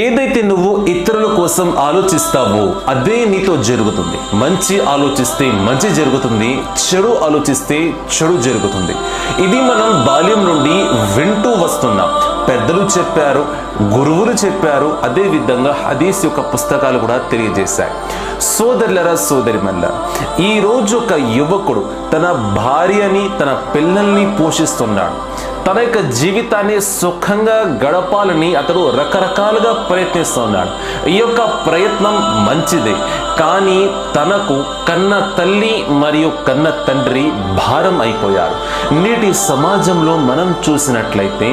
ఏదైతే నువ్వు ఇతరుల కోసం ఆలోచిస్తావో అదే నీతో జరుగుతుంది. మంచి ఆలోచిస్తే మంచి జరుగుతుంది, చెడు ఆలోచిస్తే చెడు జరుగుతుంది. ఇది మనం బాల్యం నుండి వింటూ వస్తున్నాం. పెద్దలు చెప్పారు, గురువులు చెప్పారు, అదే విధంగా హదీస్ యొక్క పుస్తకాలు కూడా తెలియజేశాయి. సోదరులరా, సోదరిమల్లారా, ఈ రోజు ఒక యువకుడు తన భార్యని, తన పిల్లల్ని పోషిస్తున్నాడు. తన యొక్క జీవితాన్ని సుఖంగా గడపాలని అతడు రకరకాలుగా ప్రయత్నిస్తున్నాడు. ఈ యొక్క ప్రయత్నం మంచిదే, కానీ తనకు కన్న తల్లి మరియు కన్న తండ్రి భారం అయిపోయారు. నేటి సమాజంలో మనం చూసినట్లయితే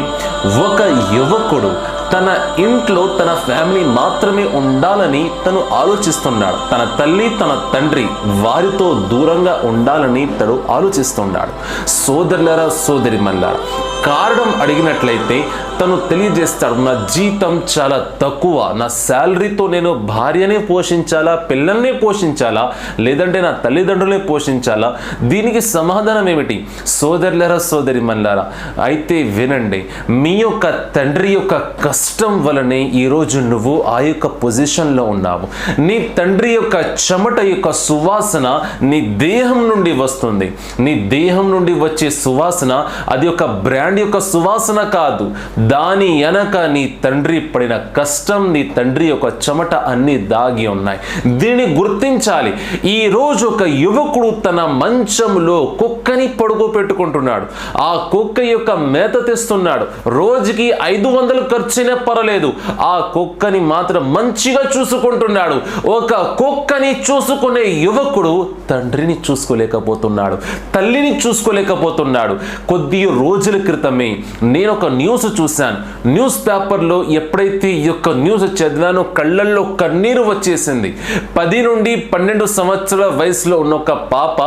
ఒక యువకుడు తన ఇంట్లో తన ఫ్యామిలీ మాత్రమే ఉండాలని తను ఆలోచిస్తున్నాడు. తన తల్లి, తన తండ్రి వారితో దూరంగా ఉండాలని తను ఆలోచిస్తున్నాడు. సోదరులారా, సోదరిమల్లారా, కారణం అడిగినట్లయితే తను తెలియజేస్తాడు, నా జీతం చాలా తక్కువ, నా శాలరీతో నేను భార్యనే పోషించాలా, పిల్లల్ని పోషించాలా, లేదంటే నా తల్లిదండ్రులనే పోషించాలా? దీనికి సమాధానం ఏమిటి? సోదరులారా, సోదరిమల్లారా, అయితే వినండి. మీ యొక్క తండ్రి యొక్క కష్టం వలనే ఈరోజు నువ్వు ఆ యొక్క పొజిషన్లో ఉన్నావు. నీ తండ్రి యొక్క చెమట యొక్క సువాసన నీ దేహం నుండి వస్తుంది. నీ దేహం నుండి వచ్చే సువాసన అది ఒక బ్రాండ్ యొక్క సువాసన కాదు. దాని వెనక నీ తండ్రి పడిన కష్టం, నీ తండ్రి యొక్క చెమట అన్ని దాగి ఉన్నాయి. దీన్ని గుర్తించాలి. ఈ రోజు ఒక యువకుడు తన మంచంలో కుక్కని పడుకో పెట్టుకుంటున్నాడు. ఆ కుక్క యొక్క మేత తెస్తున్నాడు. రోజుకి 500 ఖర్చునే పర్వాలేదు, ఆ కుక్కని మాత్రం మంచిగా చూసుకుంటున్నాడు. ఒక కుక్కని చూసుకునే యువకుడు తండ్రిని చూసుకోలేకపోతున్నాడు, తల్లిని చూసుకోలేకపోతున్నాడు. కొద్ది రోజుల క్రితమే నేను ఒక న్యూస్ చూశాను. న్యూస్ పేపర్లో ఎప్పుడైతే ఈ యొక్క న్యూస్ చదివానో కళ్ళల్లో కన్నీరు వచ్చేసింది. 10 నుండి 12 సంవత్సరాల వయసులో ఉన్న ఒక పాప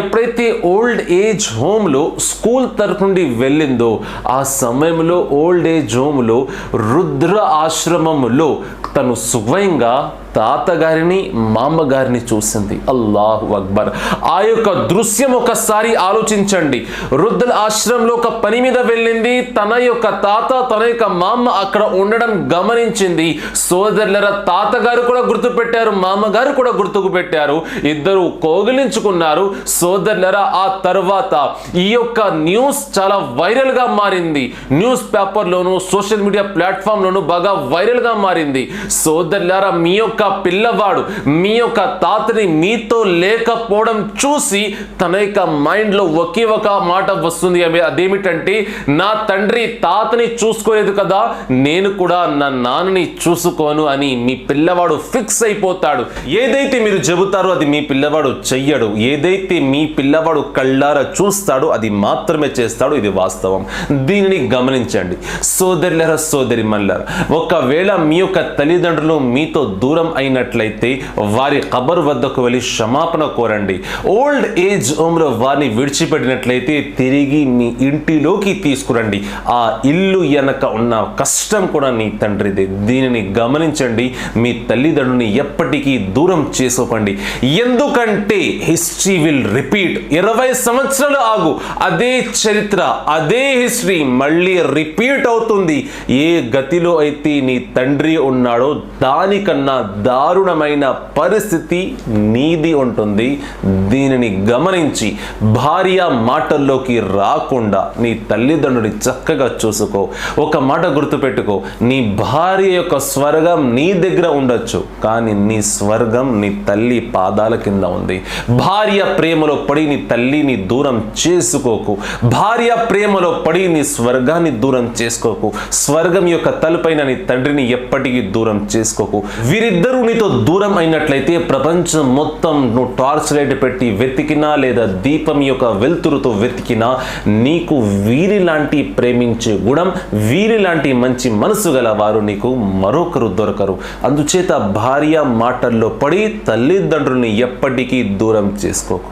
ఎప్పుడైతే ఓల్డ్ ఏజ్ హోమ్లో స్కూల్ తరఫు నుండి వెళ్ళిందో, ఆ సమయంలో ఓల్డ్ ఏజ్ హోమ్లో రుద్ర ఆశ్రమంలో తను స్వయంగా తాతగారిని, మామగారిని చూసింది. అల్లాహు అక్బర్! ఆ యొక్క దృశ్యం ఒకసారి ఆలోచించండి. వృద్ధుల ఆశ్రమంలో ఒక పని మీద వెళ్ళింది. తన యొక్క తాత, తన యొక్క మామ అక్కడ ఉండడం గమనించింది. సోదరులరా, తాతగారు కూడా గుర్తుపెట్టారు, మామగారు కూడా గుర్తుకు పెట్టారు. ఇద్దరు కోగిలించుకున్నారు. సోదరులరా, ఆ తర్వాత ఈ యొక్క న్యూస్ చాలా వైరల్ గా మారింది. న్యూస్ పేపర్లోను, సోషల్ మీడియా ప్లాట్ఫామ్ లోను బాగా వైరల్ గా మారింది. సోదరులారా, మీ యొక్క పిల్లవాడు మీ యొక్క తాతని మీతో లేకపోవడం చూసి తన యొక్క మైండ్ లో ఒకే ఒక మాట వస్తుంది. అదేమిటంటే, నా తండ్రి తాతని చూసుకోలేదు కదా, నేను కూడా నా నాన్నని చూసుకోను అని మీ పిల్లవాడు ఫిక్స్ అయిపోతాడు. ఏదైతే మీరు చెబుతారో అది మీ పిల్లవాడు చెయ్యడు. ఏదైతే మీ పిల్లవాడు కళ్ళారా చూస్తాడో అది మాత్రమే చేస్తాడు. ఇది వాస్తవం. దీనిని గమనించండి. సోదరులారా, సోదరిమల్లారా, ఒకవేళ మీ యొక్క తల్లిదండ్రులు మీతో దూరం అయినట్లయితే వారి ఖబర్ వద్దకు వెళ్ళి క్షమాపణ కోరండి. ఓల్డ్ ఏజ్ హోమ్లో వారిని విడిచిపెట్టినట్లయితే తిరిగి మీ ఇంటిలోకి తీసుకురండి. ఆ ఇల్లు వెనక ఉన్న కష్టం కూడా నీ తండ్రిదే. దీనిని గమనించండి. మీ తల్లిదండ్రుని ఎప్పటికీ దూరం చేసుకోకండి. ఎందుకంటే హిస్టరీ విల్ రిపీట్. 20 సంవత్సరాలు ఆగు, అదే చరిత్ర, అదే హిస్టరీ మళ్ళీ రిపీట్ అవుతుంది. ఏ గతిలో అయితే నీ తండ్రి ఉన్నాడో దానికన్నా దారుణమైన పరిస్థితి నీది ఉంటుంది. దీనిని గమనించి భార్య మాటల్లోకి రాకుండా నీ తల్లిదండ్రుని చక్కగా చూసుకో. ఒక మాట గుర్తుపెట్టుకో, నీ భార్య యొక్క స్వర్గం నీ దగ్గర ఉండొచ్చు, కానీ నీ స్వర్గం నీ తల్లి పాదాల కింద ఉంది. భార్య ప్రేమలో పడి నీ తల్లిని దూరం చేసుకోకు. భార్య ప్రేమలో పడి నీ స్వర్గాన్ని దూరం చేసుకోకు. స్వర్గం యొక్క తలుపైన నీ తండ్రిని ఎప్పటికీ దూరం చేసుకోకు. వీరిద్దరూ నీతో దూరం అయినట్లయితే ప్రపంచం మొత్తం నువ్వు టార్చ్ లైట్ పెట్టి వెతికినా లేదా దీపం యొక్క వెలుతురుతో వెతికినా నీకు వీరిలాంటి ప్రేమించే గుణం, వీరిలాంటి మంచి మనసు గల వారు నీకు మరొకరు దొరకరు. అందుచేత భార్య మాటల్లో పడి తల్లిదండ్రుల్ని ఎప్పటికీ దూరం చేసుకోకు.